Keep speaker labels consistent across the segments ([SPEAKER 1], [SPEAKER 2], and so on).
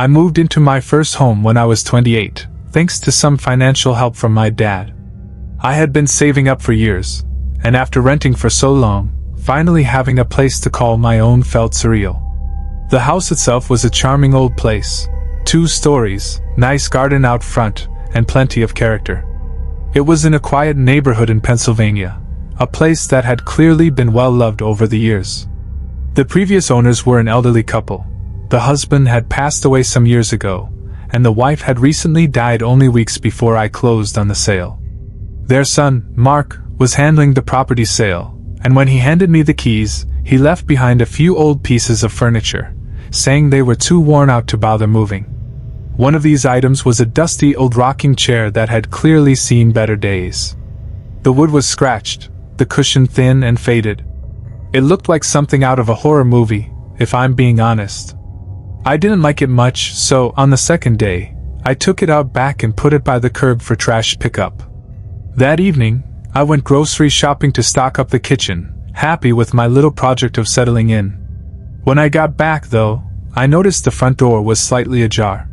[SPEAKER 1] I moved into my first home when I was 28, thanks to some financial help from my dad. I had been saving up for years, and after renting for so long, finally having a place to call my own felt surreal. The house itself was a charming old place. 2 stories, nice garden out front, and plenty of character. It was in a quiet neighborhood in Pennsylvania, a place that had clearly been well loved over the years. The previous owners were an elderly couple. The husband had passed away some years ago, and the wife had recently died only weeks before I closed on the sale. Their son, Mark, was handling the property sale, and when he handed me the keys, he left behind a few old pieces of furniture, saying they were too worn out to bother moving. One of these items was a dusty old rocking chair that had clearly seen better days. The wood was scratched, the cushion thin and faded. It looked like something out of a horror movie, if I'm being honest. I didn't like it much, so on the second day, I took it out back and put it by the curb for trash pickup. That evening, I went grocery shopping to stock up the kitchen, happy with my little project of settling in. When I got back, though, I noticed the front door was slightly ajar.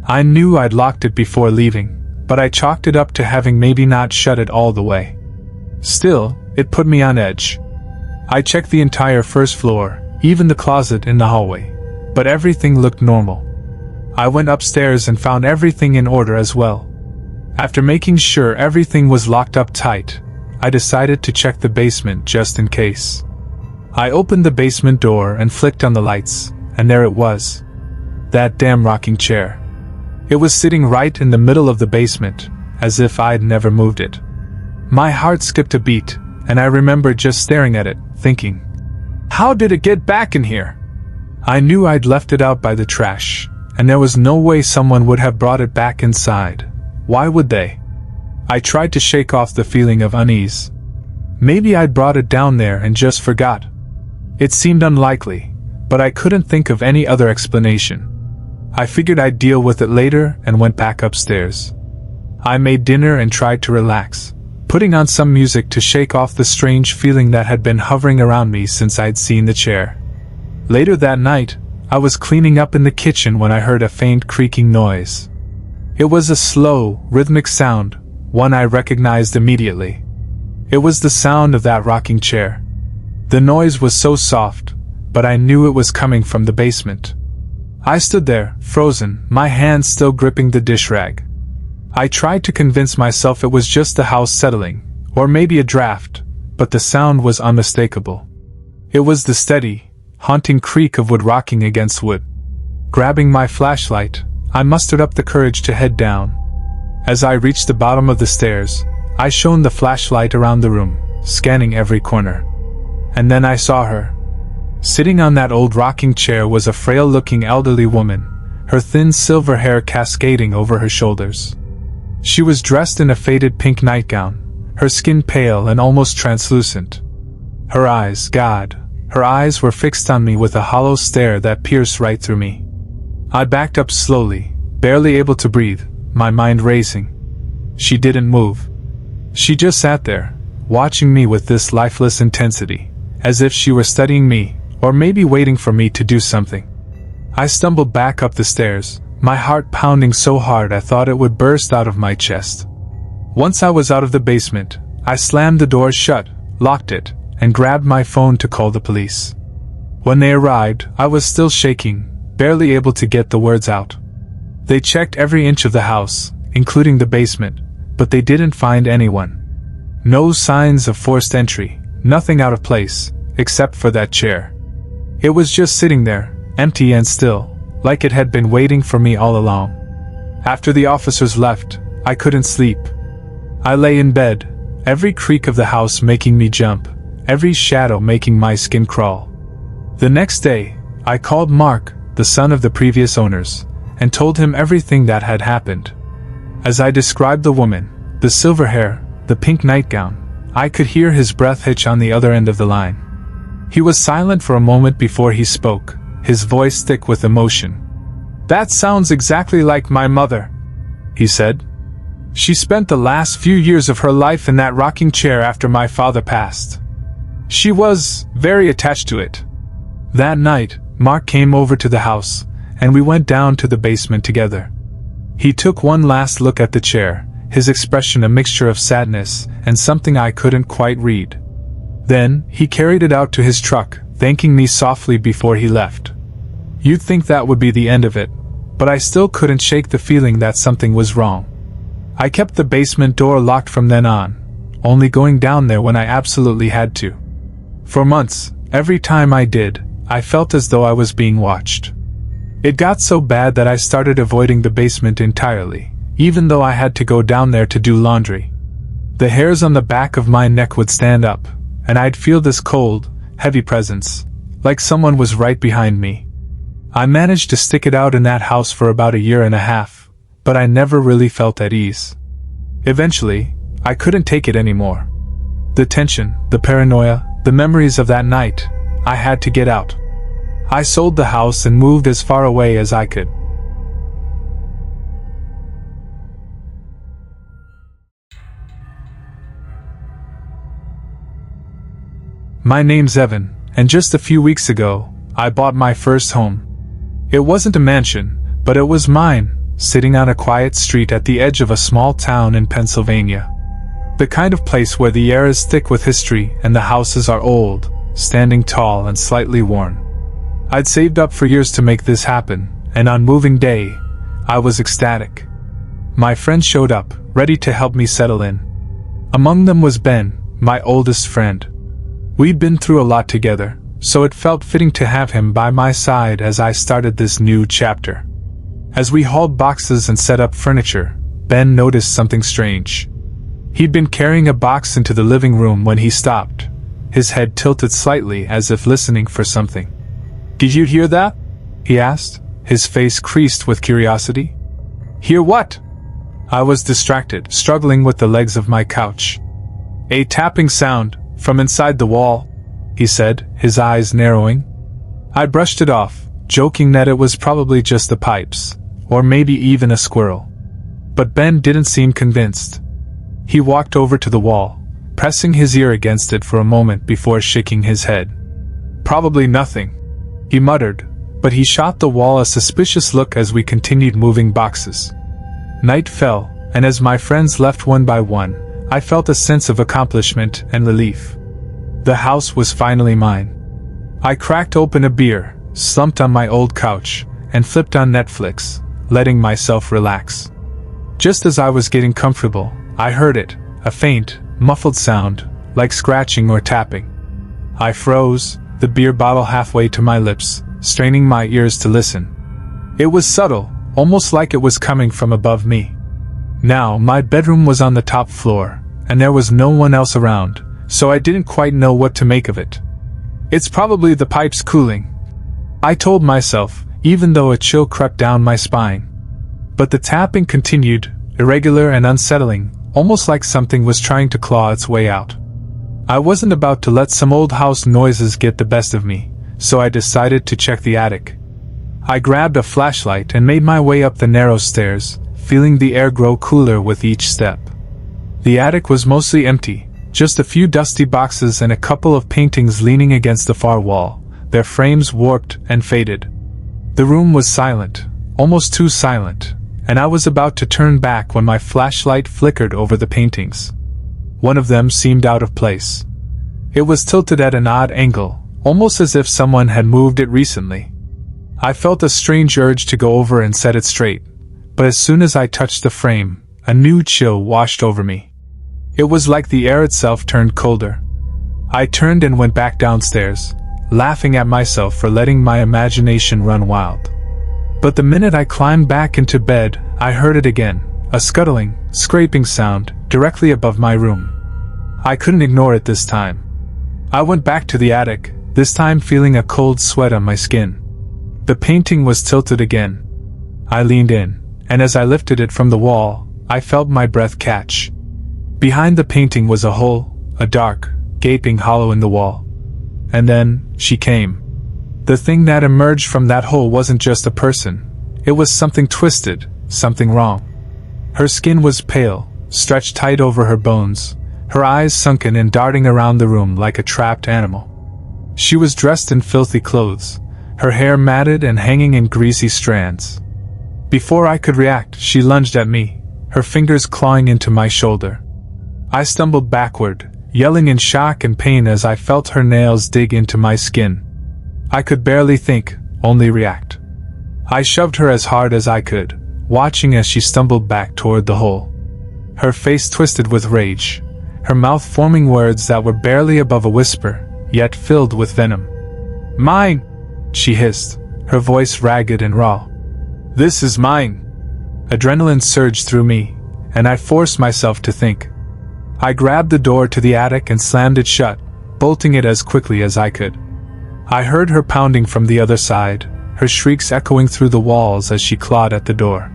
[SPEAKER 1] I knew I'd locked it before leaving, but I chalked it up to having maybe not shut it all the way. Still, it put me on edge. I checked the entire first floor, even the closet in the hallway, but everything looked normal. I went upstairs and found everything in order as well. After making sure everything was locked up tight, I decided to check the basement just in case. I opened the basement door and flicked on the lights, and there it was. That damn rocking chair. It was sitting right in the middle of the basement, as if I'd never moved it. My heart skipped a beat, and I remember just staring at it, thinking, how did it get back in here? I knew I'd left it out by the trash, and there was no way someone would have brought it back inside. Why would they? I tried to shake off the feeling of unease. Maybe I'd brought it down there and just forgot. It seemed unlikely, but I couldn't think of any other explanation. I figured I'd deal with it later and went back upstairs. I made dinner and tried to relax, putting on some music to shake off the strange feeling that had been hovering around me since I'd seen the chair. Later that night, I was cleaning up in the kitchen when I heard a faint creaking noise. It was a slow, rhythmic sound, one I recognized immediately. It was the sound of that rocking chair. The noise was so soft, but I knew it was coming from the basement. I stood there, frozen, my hands still gripping the dish rag. I tried to convince myself it was just the house settling, or maybe a draft, but the sound was unmistakable. It was the steady, haunting creak of wood rocking against wood. Grabbing my flashlight, I mustered up the courage to head down. As I reached the bottom of the stairs, I shone the flashlight around the room, scanning every corner. And then I saw her. Sitting on that old rocking chair was a frail-looking elderly woman, her thin silver hair cascading over her shoulders. She was dressed in a faded pink nightgown, her skin pale and almost translucent. Her eyes, her eyes were fixed on me with a hollow stare that pierced right through me. I backed up slowly, barely able to breathe, my mind racing. She didn't move. She just sat there, watching me with this lifeless intensity, as if she were studying me, or maybe waiting for me to do something. I stumbled back up the stairs, my heart pounding so hard I thought it would burst out of my chest. Once I was out of the basement, I slammed the door shut, locked it, and grabbed my phone to call the police. When they arrived, I was still shaking, barely able to get the words out. They checked every inch of the house, including the basement, but they didn't find anyone. No signs of forced entry, nothing out of place, except for that chair. It was just sitting there, empty and still, like it had been waiting for me all along. After the officers left, I couldn't sleep. I lay in bed, every creak of the house making me jump, every shadow making my skin crawl. The next day, I called Mark, the son of the previous owners, and told him everything that had happened. As I described the woman, the silver hair, the pink nightgown, I could hear his breath hitch on the other end of the line. He was silent for a moment before he spoke, his voice thick with emotion. "That sounds exactly like my mother," he said. "She spent the last few years of her life in that rocking chair after my father passed. She was very attached to it." That night, Mark came over to the house, and we went down to the basement together. He took one last look at the chair, his expression a mixture of sadness and something I couldn't quite read. Then, he carried it out to his truck, thanking me softly before he left. You'd think that would be the end of it, but I still couldn't shake the feeling that something was wrong. I kept the basement door locked from then on, only going down there when I absolutely had to. For months, every time I did, I felt as though I was being watched. It got so bad that I started avoiding the basement entirely, even though I had to go down there to do laundry. The hairs on the back of my neck would stand up, and I'd feel this cold, heavy presence, like someone was right behind me. I managed to stick it out in that house for about a year and a half, but I never really felt at ease. Eventually, I couldn't take it anymore. The tension, the paranoia, the memories of that night, I had to get out. I sold the house and moved as far away as I could. My name's Evan, and just a few weeks ago, I bought my first home. It wasn't a mansion, but it was mine, sitting on a quiet street at the edge of a small town in Pennsylvania. The kind of place where the air is thick with history and the houses are old, standing tall and slightly worn. I'd saved up for years to make this happen, and on moving day, I was ecstatic. My friends showed up, ready to help me settle in. Among them was Ben, my oldest friend. We'd been through a lot together, so it felt fitting to have him by my side as I started this new chapter. As we hauled boxes and set up furniture, Ben noticed something strange. He'd been carrying a box into the living room when he stopped, his head tilted slightly as if listening for something. "Did you hear that?" he asked, his face creased with curiosity. "Hear what?" I was distracted, struggling with the legs of my couch. "A tapping sound, from inside the wall," he said, his eyes narrowing. I brushed it off, joking that it was probably just the pipes, or maybe even a squirrel. But Ben didn't seem convinced. He walked over to the wall, pressing his ear against it for a moment before shaking his head. "Probably nothing," he muttered, but he shot the wall a suspicious look as we continued moving boxes. Night fell, and as my friends left one by one, I felt a sense of accomplishment and relief. The house was finally mine. I cracked open a beer, slumped on my old couch, and flipped on Netflix, letting myself relax. Just as I was getting comfortable, I heard it, a faint, muffled sound, like scratching or tapping. I froze, the beer bottle halfway to my lips, straining my ears to listen. It was subtle, almost like it was coming from above me. Now, my bedroom was on the top floor, and there was no one else around, so I didn't quite know what to make of it. "It's probably the pipes cooling," I told myself, even though a chill crept down my spine. But the tapping continued, irregular and unsettling, almost like something was trying to claw its way out. I wasn't about to let some old house noises get the best of me, so I decided to check the attic. I grabbed a flashlight and made my way up the narrow stairs, feeling the air grow cooler with each step. The attic was mostly empty, just a few dusty boxes and a couple of paintings leaning against the far wall, their frames warped and faded. The room was silent, almost too silent, and I was about to turn back when my flashlight flickered over the paintings. One of them seemed out of place. It was tilted at an odd angle, almost as if someone had moved it recently. I felt a strange urge to go over and set it straight, but as soon as I touched the frame, a new chill washed over me. It was like the air itself turned colder. I turned and went back downstairs, laughing at myself for letting my imagination run wild. But the minute I climbed back into bed, I heard it again, a scuttling, scraping sound, directly above my room. I couldn't ignore it this time. I went back to the attic, this time feeling a cold sweat on my skin. The painting was tilted again. I leaned in, and as I lifted it from the wall, I felt my breath catch. Behind the painting was a hole, a dark, gaping hollow in the wall. And then, she came. The thing that emerged from that hole wasn't just a person. It was something twisted, something wrong. Her skin was pale, stretched tight over her bones, her eyes sunken and darting around the room like a trapped animal. She was dressed in filthy clothes, her hair matted and hanging in greasy strands. Before I could react, she lunged at me, her fingers clawing into my shoulder. I stumbled backward, yelling in shock and pain as I felt her nails dig into my skin. I could barely think, only react. I shoved her as hard as I could, watching as she stumbled back toward the hole. Her face twisted with rage, her mouth forming words that were barely above a whisper, yet filled with venom. "Mine!" she hissed, her voice ragged and raw. "This is mine!" Adrenaline surged through me, and I forced myself to think. I grabbed the door to the attic and slammed it shut, bolting it as quickly as I could. I heard her pounding from the other side, her shrieks echoing through the walls as she clawed at the door.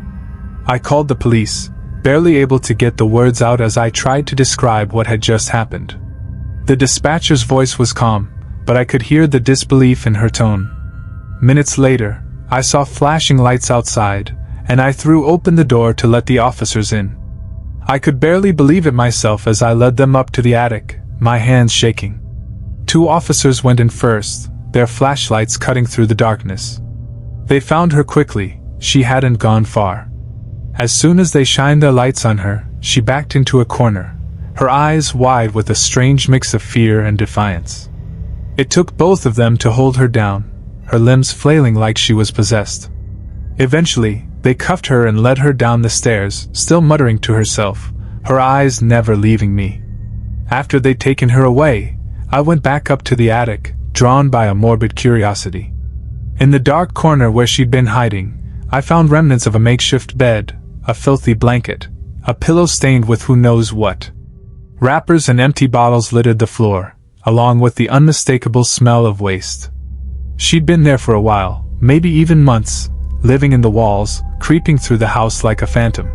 [SPEAKER 1] I called the police, barely able to get the words out as I tried to describe what had just happened. The dispatcher's voice was calm, but I could hear the disbelief in her tone. Minutes later, I saw flashing lights outside, and I threw open the door to let the officers in. I could barely believe it myself as I led them up to the attic, my hands shaking. 2 officers went in first, their flashlights cutting through the darkness. They found her quickly, she hadn't gone far. As soon as they shined their lights on her, she backed into a corner, her eyes wide with a strange mix of fear and defiance. It took both of them to hold her down, her limbs flailing like she was possessed. Eventually, they cuffed her and led her down the stairs, still muttering to herself, her eyes never leaving me. After they'd taken her away, I went back up to the attic, drawn by a morbid curiosity. In the dark corner where she'd been hiding, I found remnants of a makeshift bed, a filthy blanket, a pillow stained with who knows what. Wrappers and empty bottles littered the floor, along with the unmistakable smell of waste. She'd been there for a while, maybe even months, living in the walls, creeping through the house like a phantom.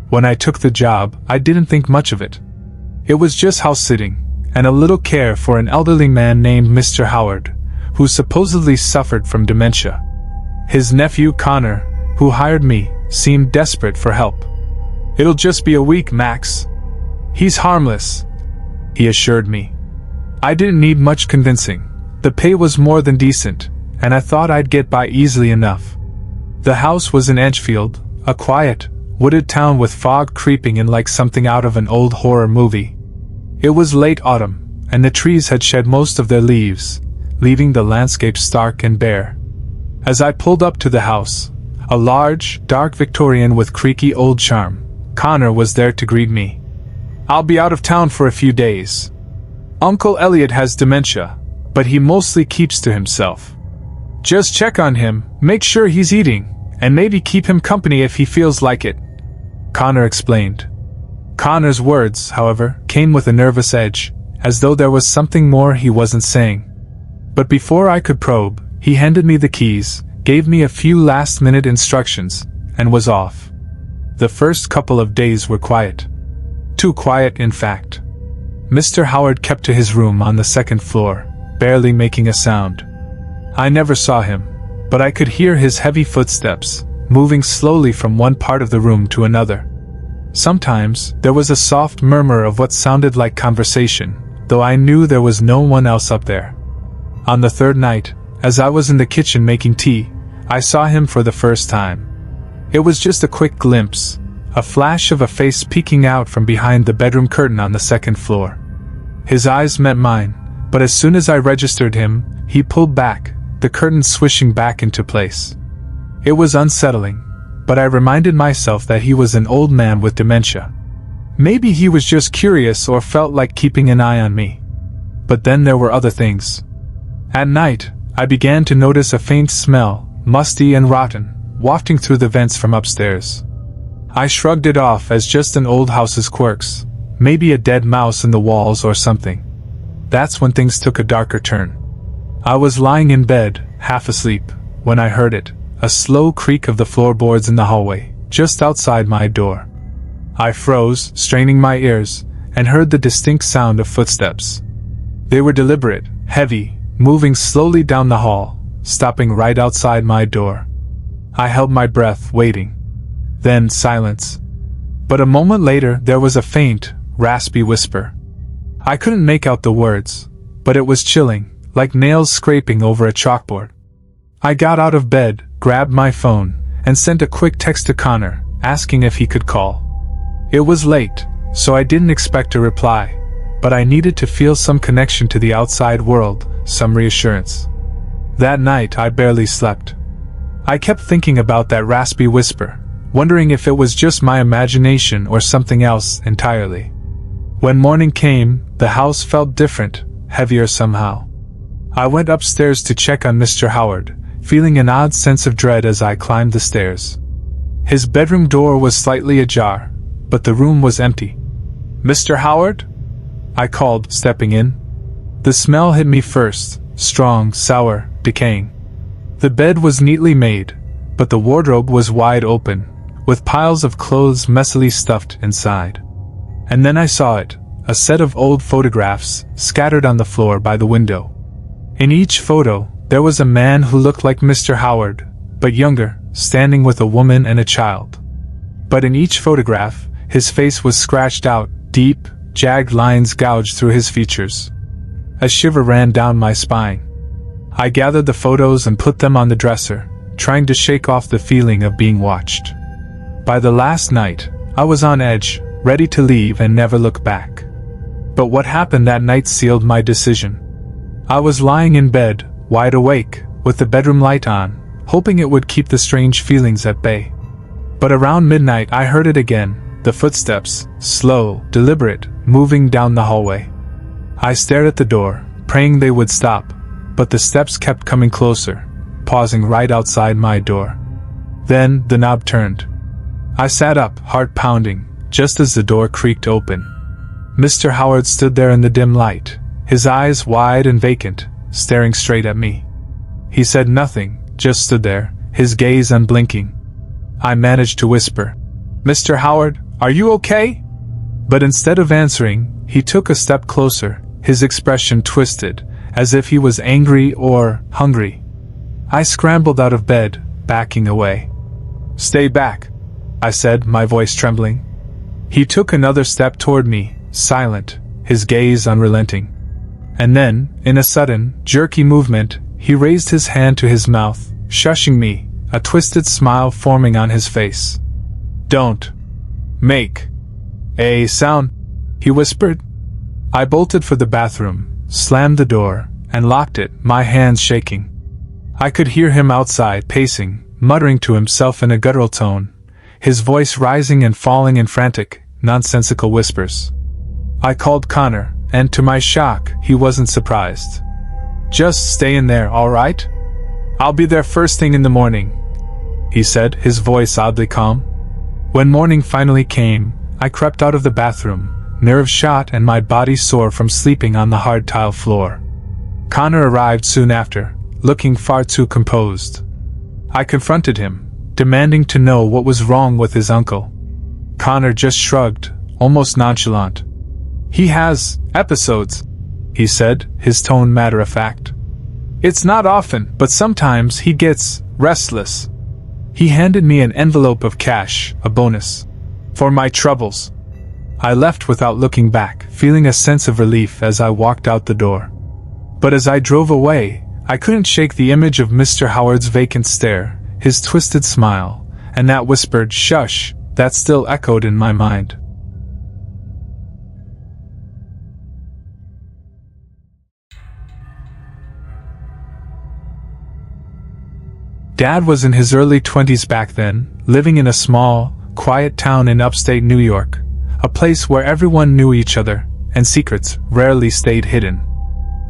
[SPEAKER 1] When I took the job, I didn't think much of it. It was just house-sitting, and a little care for an elderly man named Mr. Howard, who supposedly suffered from dementia. His nephew Connor, who hired me, seemed desperate for help. "It'll just be a week, Max. He's harmless," he assured me. I didn't need much convincing. The pay was more than decent, and I thought I'd get by easily enough. The house was in Edgefield, a quiet, wooded town with fog creeping in like something out of an old horror movie. It was late autumn, and the trees had shed most of their leaves, leaving the landscape stark and bare. As I pulled up to the house, a large, dark Victorian with creaky old charm, Connor was there to greet me. "I'll be out of town for a few days. Uncle Elliot has dementia, but he mostly keeps to himself. Just check on him, make sure he's eating, and maybe keep him company if he feels like it," Connor explained. Connor's words, however, came with a nervous edge, as though there was something more he wasn't saying. But before I could probe, he handed me the keys, gave me a few last-minute instructions, and was off. The first couple of days were quiet. Too quiet, in fact. Mr. Howard kept to his room on the second floor, barely making a sound. I never saw him, but I could hear his heavy footsteps, moving slowly from one part of the room to another. Sometimes, there was a soft murmur of what sounded like conversation, though I knew there was no one else up there. On the third night, as I was in the kitchen making tea, I saw him for the first time. It was just a quick glimpse, a flash of a face peeking out from behind the bedroom curtain on the second floor. His eyes met mine, but as soon as I registered him, he pulled back, the curtain swishing back into place. It was unsettling, but I reminded myself that he was an old man with dementia. Maybe he was just curious or felt like keeping an eye on me. But then there were other things. At night, I began to notice a faint smell, musty and rotten, wafting through the vents from upstairs. I shrugged it off as just an old house's quirks, maybe a dead mouse in the walls or something. That's when things took a darker turn. I was lying in bed, half asleep, when I heard it, a slow creak of the floorboards in the hallway, just outside my door. I froze, straining my ears, and heard the distinct sound of footsteps. They were deliberate, heavy, moving slowly down the hall, stopping right outside my door. I held my breath, waiting. Then silence. But a moment later there was a faint, raspy whisper. I couldn't make out the words, but it was chilling, like nails scraping over a chalkboard. I got out of bed, grabbed my phone, and sent a quick text to Connor, asking if he could call. It was late, so I didn't expect a reply, but I needed to feel some connection to the outside world, some reassurance. That night I barely slept. I kept thinking about that raspy whisper, wondering if it was just my imagination or something else entirely. When morning came, the house felt different, heavier somehow. I went upstairs to check on Mr. Howard, feeling an odd sense of dread as I climbed the stairs. His bedroom door was slightly ajar, but the room was empty. "Mr. Howard?" I called, stepping in. The smell hit me first, strong, sour, decaying. The bed was neatly made, but the wardrobe was wide open, with piles of clothes messily stuffed inside. And then I saw it, a set of old photographs, scattered on the floor by the window. In each photo, there was a man who looked like Mr. Howard, but younger, standing with a woman and a child. But in each photograph, his face was scratched out, deep, jagged lines gouged through his features. A shiver ran down my spine. I gathered the photos and put them on the dresser, trying to shake off the feeling of being watched. By the last night, I was on edge, ready to leave and never look back. But what happened that night sealed my decision. I was lying in bed, wide awake, with the bedroom light on, hoping it would keep the strange feelings at bay. But around midnight I heard it again, the footsteps, slow, deliberate, moving down the hallway. I stared at the door, praying they would stop, but the steps kept coming closer, pausing right outside my door. Then the knob turned. I sat up, heart pounding, just as the door creaked open. Mr. Howard stood there in the dim light, his eyes wide and vacant, staring straight at me. He said nothing, just stood there, his gaze unblinking. I managed to whisper, "Mr. Howard, are you okay?" But instead of answering, he took a step closer, his expression twisted, as if he was angry or hungry. I scrambled out of bed, backing away. "Stay back," I said, my voice trembling. He took another step toward me, silent, his gaze unrelenting. And then, in a sudden, jerky movement, he raised his hand to his mouth, shushing me, a twisted smile forming on his face. "Don't make a sound," he whispered. I bolted for the bathroom, slammed the door, and locked it, my hands shaking. I could hear him outside, pacing, muttering to himself in a guttural tone, his voice rising and falling in frantic, nonsensical whispers. I called Connor, and to my shock, he wasn't surprised. "Just stay in there, all right? I'll be there first thing in the morning," he said, his voice oddly calm. When morning finally came, I crept out of the bathroom, nerves shot and my body sore from sleeping on the hard tile floor. Connor arrived soon after, looking far too composed. I confronted him, demanding to know what was wrong with his uncle. Connor just shrugged, almost nonchalant. "He has episodes," he said, his tone matter-of-fact. "It's not often, but sometimes he gets restless." He handed me an envelope of cash, a bonus. "For my troubles." I left without looking back, feeling a sense of relief as I walked out the door. But as I drove away, I couldn't shake the image of Mr. Howard's vacant stare, his twisted smile, and that whispered "shush" that still echoed in my mind. Dad was in his early 20s back then, living in a small, quiet town in upstate New York, a place where everyone knew each other, and secrets rarely stayed hidden.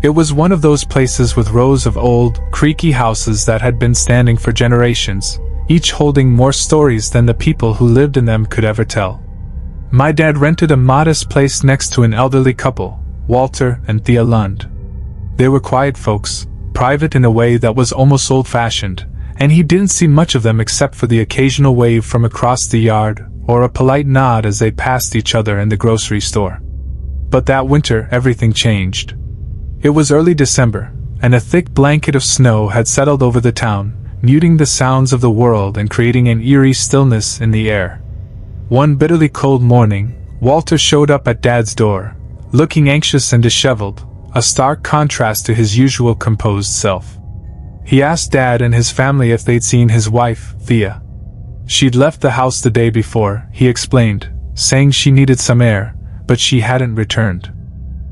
[SPEAKER 1] It was one of those places with rows of old, creaky houses that had been standing for generations, each holding more stories than the people who lived in them could ever tell. My dad rented a modest place next to an elderly couple, Walter and Thea Lund. They were quiet folks, private in a way that was almost old-fashioned, and he didn't see much of them except for the occasional wave from across the yard, or a polite nod as they passed each other in the grocery store. But that winter everything changed. It was early December, and a thick blanket of snow had settled over the town, muting the sounds of the world and creating an eerie stillness in the air. One bitterly cold morning, Walter showed up at Dad's door, looking anxious and disheveled, a stark contrast to his usual composed self. He asked Dad and his family if they'd seen his wife, Thea. She'd left the house the day before, he explained, saying she needed some air, but she hadn't returned.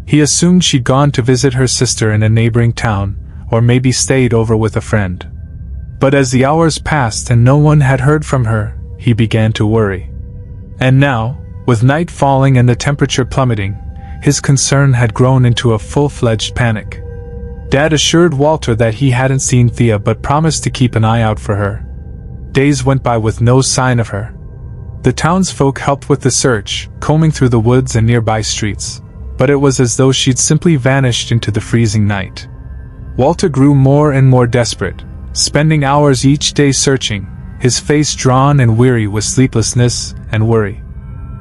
[SPEAKER 1] He assumed she'd gone to visit her sister in a neighboring town, or maybe stayed over with a friend. But as the hours passed and no one had heard from her, he began to worry. And now, with night falling and the temperature plummeting, his concern had grown into a full-fledged panic. Dad assured Walter that he hadn't seen Thea but promised to keep an eye out for her. Days went by with no sign of her. The townsfolk helped with the search, combing through the woods and nearby streets, but it was as though she'd simply vanished into the freezing night. Walter grew more and more desperate, spending hours each day searching, his face drawn and weary with sleeplessness and worry.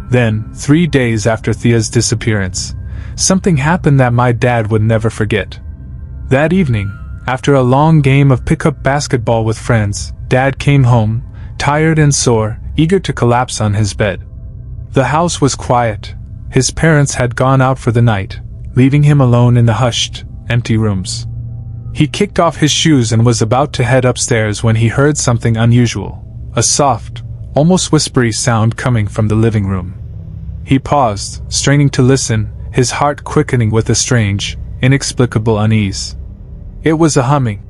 [SPEAKER 1] Then, 3 days after Thea's disappearance, something happened that my dad would never forget. That evening, after a long game of pickup basketball with friends, Dad came home, tired and sore, eager to collapse on his bed. The house was quiet. His parents had gone out for the night, leaving him alone in the hushed, empty rooms. He kicked off his shoes and was about to head upstairs when he heard something unusual, a soft, almost whispery sound coming from the living room. He paused, straining to listen, his heart quickening with a strange, inexplicable unease. It was a humming.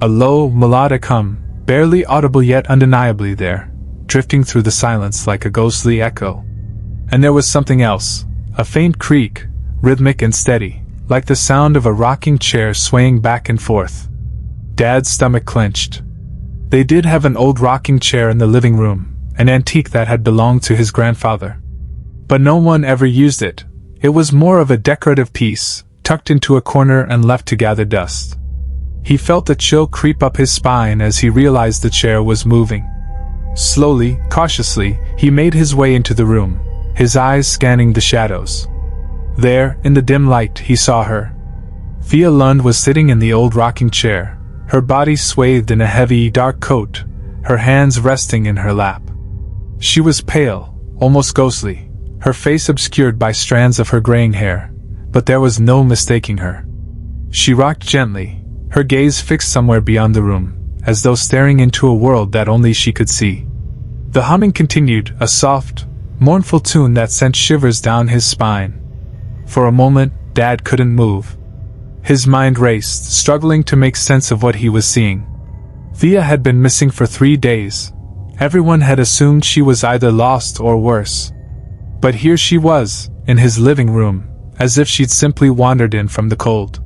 [SPEAKER 1] A low, melodic hum, barely audible yet undeniably there, drifting through the silence like a ghostly echo. And there was something else, a faint creak, rhythmic and steady, like the sound of a rocking chair swaying back and forth. Dad's stomach clenched. They did have an old rocking chair in the living room, an antique that had belonged to his grandfather. But no one ever used it. It was more of a decorative piece, tucked into a corner and left to gather dust. He felt a chill creep up his spine as he realized the chair was moving. Slowly, cautiously, he made his way into the room, his eyes scanning the shadows. There, in the dim light, he saw her. Thea Lund was sitting in the old rocking chair, her body swathed in a heavy, dark coat, her hands resting in her lap. She was pale, almost ghostly, her face obscured by strands of her graying hair, but there was no mistaking her. She rocked gently, her gaze fixed somewhere beyond the room, as though staring into a world that only she could see. The humming continued, a soft, mournful tune that sent shivers down his spine. For a moment, Dad couldn't move. His mind raced, struggling to make sense of what he was seeing. Thea had been missing for 3 days. Everyone had assumed she was either lost or worse. But here she was, in his living room, as if she'd simply wandered in from the cold.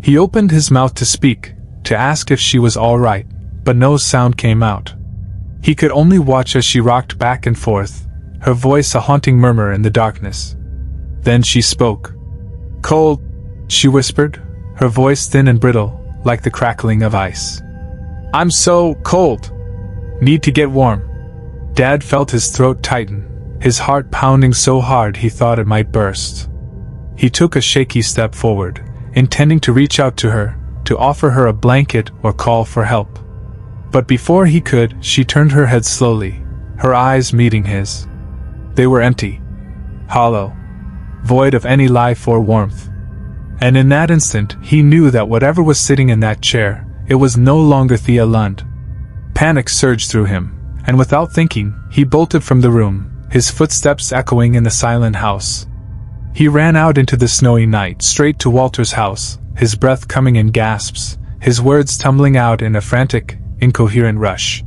[SPEAKER 1] He opened his mouth to speak, to ask if she was all right, but no sound came out. He could only watch as she rocked back and forth, her voice a haunting murmur in the darkness. Then she spoke. "Cold," she whispered, her voice thin and brittle, like the crackling of ice. "I'm so cold. Need to get warm." Dad felt his throat tighten, his heart pounding so hard he thought it might burst. He took a shaky step forward, intending to reach out to her, to offer her a blanket or call for help. But before he could, she turned her head slowly, her eyes meeting his. They were empty, hollow, void of any life or warmth. And in that instant, he knew that whatever was sitting in that chair, it was no longer Thea Lund. Panic surged through him, and without thinking, he bolted from the room, his footsteps echoing in the silent house. He ran out into the snowy night, straight to Walter's house, his breath coming in gasps, his words tumbling out in a frantic, incoherent rush.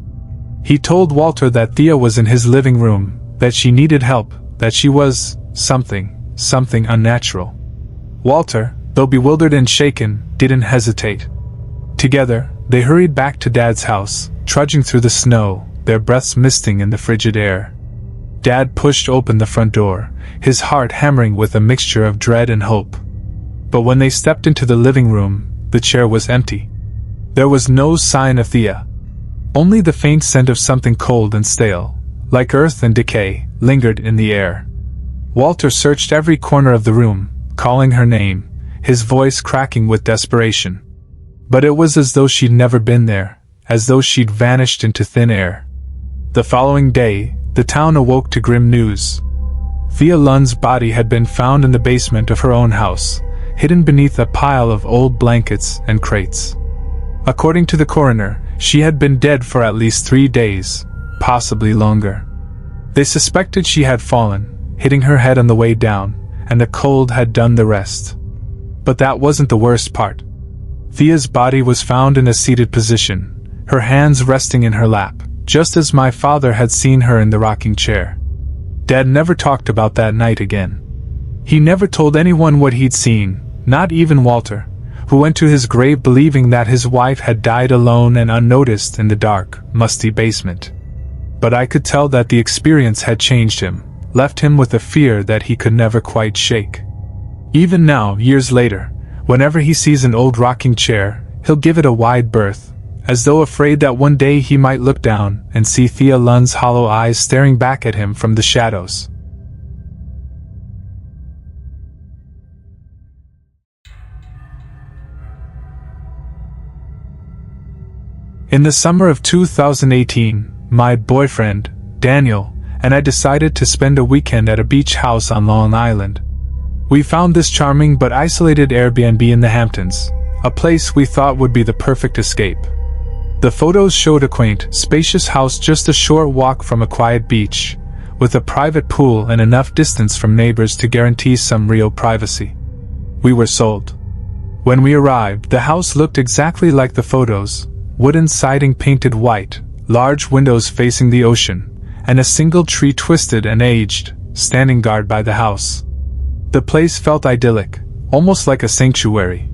[SPEAKER 1] He told Walter that Thea was in his living room, that she needed help, that she was something unnatural. Walter, though bewildered and shaken, didn't hesitate. Together, they hurried back to Dad's house, trudging through the snow, their breaths misting in the frigid air. Dad pushed open the front door, his heart hammering with a mixture of dread and hope. But when they stepped into the living room, the chair was empty. There was no sign of Thea. Only the faint scent of something cold and stale, like earth and decay, lingered in the air. Walter searched every corner of the room, calling her name, his voice cracking with desperation. But it was as though she'd never been there, as though she'd vanished into thin air. The following day, the town awoke to grim news. Thea Lund's body had been found in the basement of her own house, hidden beneath a pile of old blankets and crates. According to the coroner, she had been dead for at least 3 days, possibly longer. They suspected she had fallen, hitting her head on the way down, and the cold had done the rest. But that wasn't the worst part. Thea's body was found in a seated position, her hands resting in her lap, just as my father had seen her in the rocking chair. Dad never talked about that night again. He never told anyone what he'd seen, not even Walter, who went to his grave believing that his wife had died alone and unnoticed in the dark, musty basement. But I could tell that the experience had changed him, left him with a fear that he could never quite shake. Even now, years later, whenever he sees an old rocking chair, he'll give it a wide berth, as though afraid that one day he might look down and see Thea Lund's hollow eyes staring back at him from the shadows. In the summer of 2018, my boyfriend, Daniel, and I decided to spend a weekend at a beach house on Long Island. We found this charming but isolated Airbnb in the Hamptons, a place we thought would be the perfect escape. The photos showed a quaint, spacious house just a short walk from a quiet beach, with a private pool and enough distance from neighbors to guarantee some real privacy. We were sold. When we arrived, the house looked exactly like the photos: wooden siding painted white, large windows facing the ocean, and a single tree twisted and aged, standing guard by the house. The place felt idyllic, almost like a sanctuary.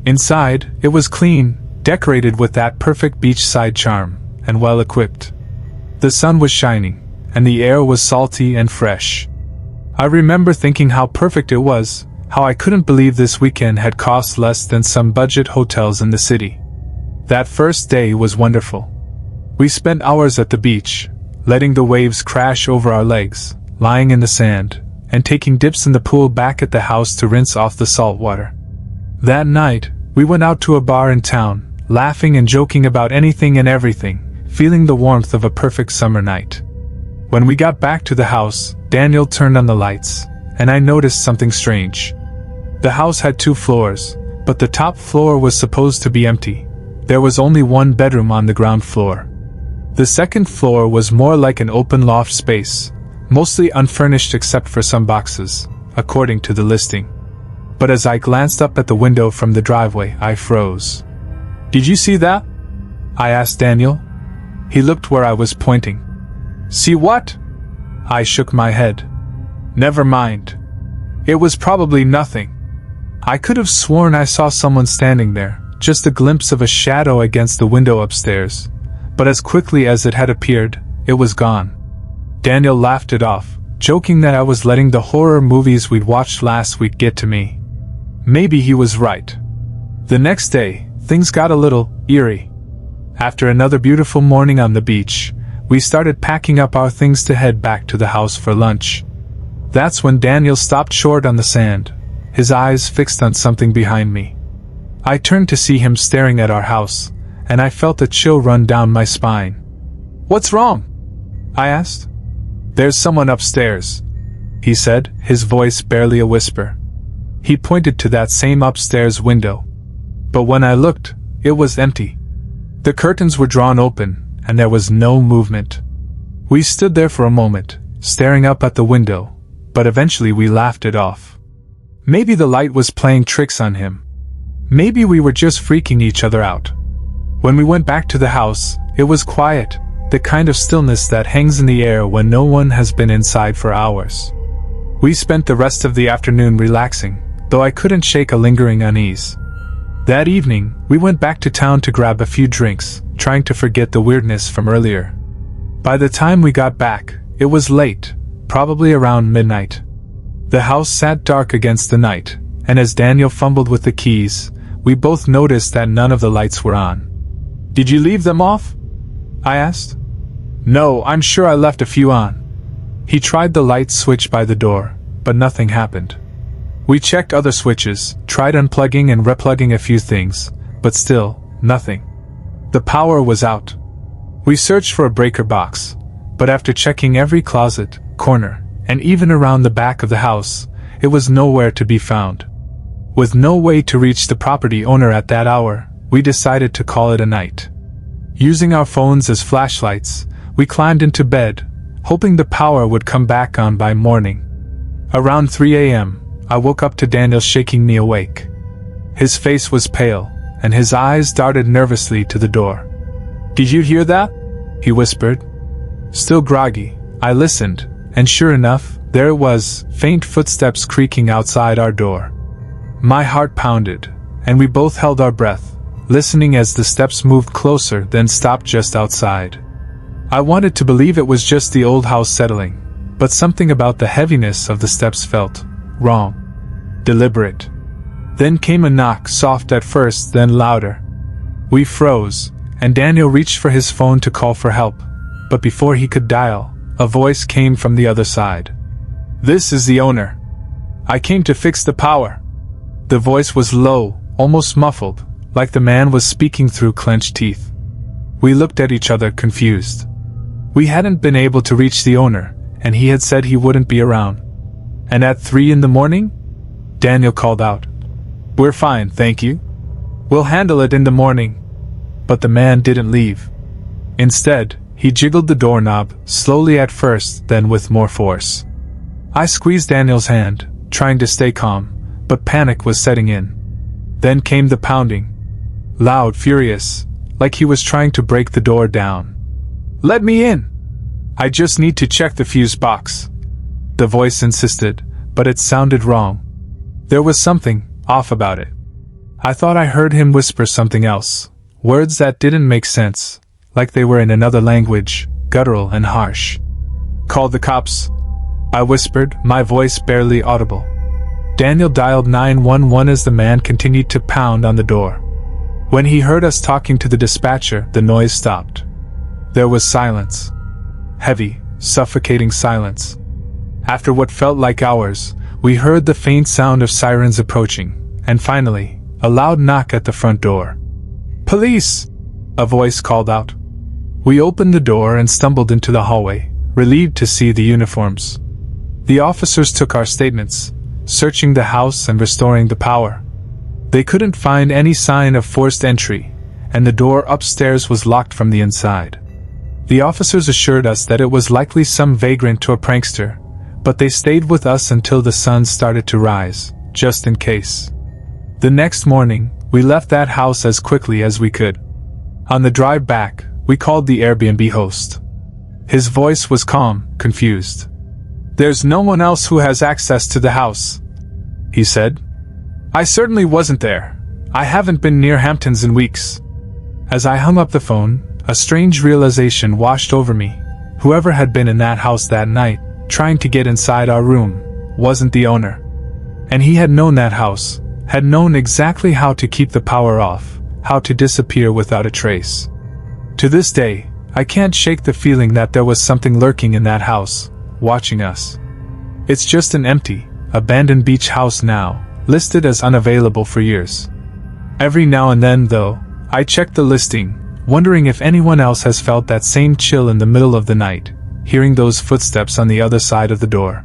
[SPEAKER 1] Inside, it was clean, decorated with that perfect beachside charm, and well equipped. The sun was shining, and the air was salty and fresh. I remember thinking how perfect it was, how I couldn't believe this weekend had cost less than some budget hotels in the city. That first day was wonderful. We spent hours at the beach, letting the waves crash over our legs, lying in the sand, and taking dips in the pool back at the house to rinse off the salt water. That night, we went out to a bar in town, laughing and joking about anything and everything, feeling the warmth of a perfect summer night. When we got back to the house, Daniel turned on the lights, and I noticed something strange. The house had 2 floors, but the top floor was supposed to be empty. There was only one bedroom on the ground floor. The second floor was more like an open loft space, mostly unfurnished except for some boxes, according to the listing. But as I glanced up at the window from the driveway, I froze. "Did you see that?" I asked Daniel. He looked where I was pointing. "See what?" I shook my head. "Never mind. It was probably nothing. I could have sworn I saw someone standing there, just a glimpse of a shadow against the window upstairs, but as quickly as it had appeared, it was gone." Daniel laughed it off, joking that I was letting the horror movies we'd watched last week get to me. Maybe he was right. The next day, things got a little eerie. After another beautiful morning on the beach, we started packing up our things to head back to the house for lunch. That's when Daniel stopped short on the sand, his eyes fixed on something behind me. I turned to see him staring at our house, and I felt a chill run down my spine. "What's wrong?" I asked. "There's someone upstairs," he said, his voice barely a whisper. He pointed to that same upstairs window. But when I looked, it was empty. The curtains were drawn open, and there was no movement. We stood there for a moment, staring up at the window, but eventually we laughed it off. Maybe the light was playing tricks on him. Maybe we were just freaking each other out. When we went back to the house, it was quiet, the kind of stillness that hangs in the air when no one has been inside for hours. We spent the rest of the afternoon relaxing, though I couldn't shake a lingering unease. That evening, we went back to town to grab a few drinks, trying to forget the weirdness from earlier. By the time we got back, it was late, probably around midnight. The house sat dark against the night, and as Daniel fumbled with the keys, we both noticed that none of the lights were on. "Did you leave them off?" I asked. "No, I'm sure I left a few on." He tried the light switch by the door, but nothing happened. We checked other switches, tried unplugging and replugging a few things, but still, nothing. The power was out. We searched for a breaker box, but after checking every closet, corner, and even around the back of the house, it was nowhere to be found. With no way to reach the property owner at that hour, we decided to call it a night. Using our phones as flashlights, we climbed into bed, hoping the power would come back on by morning. Around 3 a.m., I woke up to Daniel shaking me awake. His face was pale, and his eyes darted nervously to the door. "Did you hear that?" he whispered. Still groggy, I listened, and sure enough, there it was, faint footsteps creaking outside our door. My heart pounded, and we both held our breath, listening as the steps moved closer then stopped just outside. I wanted to believe it was just the old house settling, but something about the heaviness of the steps felt wrong, deliberate. Then came a knock, soft at first, then louder. We froze, and Daniel reached for his phone to call for help, but before he could dial, a voice came from the other side. "This is the owner. I came to fix the power." The voice was low, almost muffled, like the man was speaking through clenched teeth. We looked at each other, confused. We hadn't been able to reach the owner, and he had said he wouldn't be around. And at 3 in the morning? Daniel called out. "We're fine, thank you. We'll handle it in the morning." But the man didn't leave. Instead, he jiggled the doorknob, slowly at first, then with more force. I squeezed Daniel's hand, trying to stay calm, but panic was setting in. Then came the pounding. Loud, furious, like he was trying to break the door down. "Let me in! I just need to check the fuse box," the voice insisted, but it sounded wrong. There was something off about it. I thought I heard him whisper something else, words that didn't make sense, like they were in another language, guttural and harsh. "Call the cops," I whispered, my voice barely audible. Daniel dialed 911 as the man continued to pound on the door. When he heard us talking to the dispatcher, the noise stopped. There was silence. Heavy, suffocating silence. After what felt like hours, we heard the faint sound of sirens approaching, and finally, a loud knock at the front door. "Police!" a voice called out. We opened the door and stumbled into the hallway, relieved to see the uniforms. The officers took our statements, searching the house and restoring the power. They couldn't find any sign of forced entry, and the door upstairs was locked from the inside. The officers assured us that it was likely some vagrant or prankster, but they stayed with us until the sun started to rise, just in case. The next morning, we left that house as quickly as we could. On the drive back, we called the Airbnb host. His voice was calm, confused. "There's no one else who has access to the house," he said. "I certainly wasn't there. I haven't been near Hamptons in weeks." As I hung up the phone, a strange realization washed over me. Whoever had been in that house that night, trying to get inside our room, wasn't the owner. And he had known that house, had known exactly how to keep the power off, how to disappear without a trace. To this day, I can't shake the feeling that there was something lurking in that house, watching us. It's just an empty, abandoned beach house now, listed as unavailable for years. Every now and then, though, I check the listing, wondering if anyone else has felt that same chill in the middle of the night, hearing those footsteps on the other side of the door.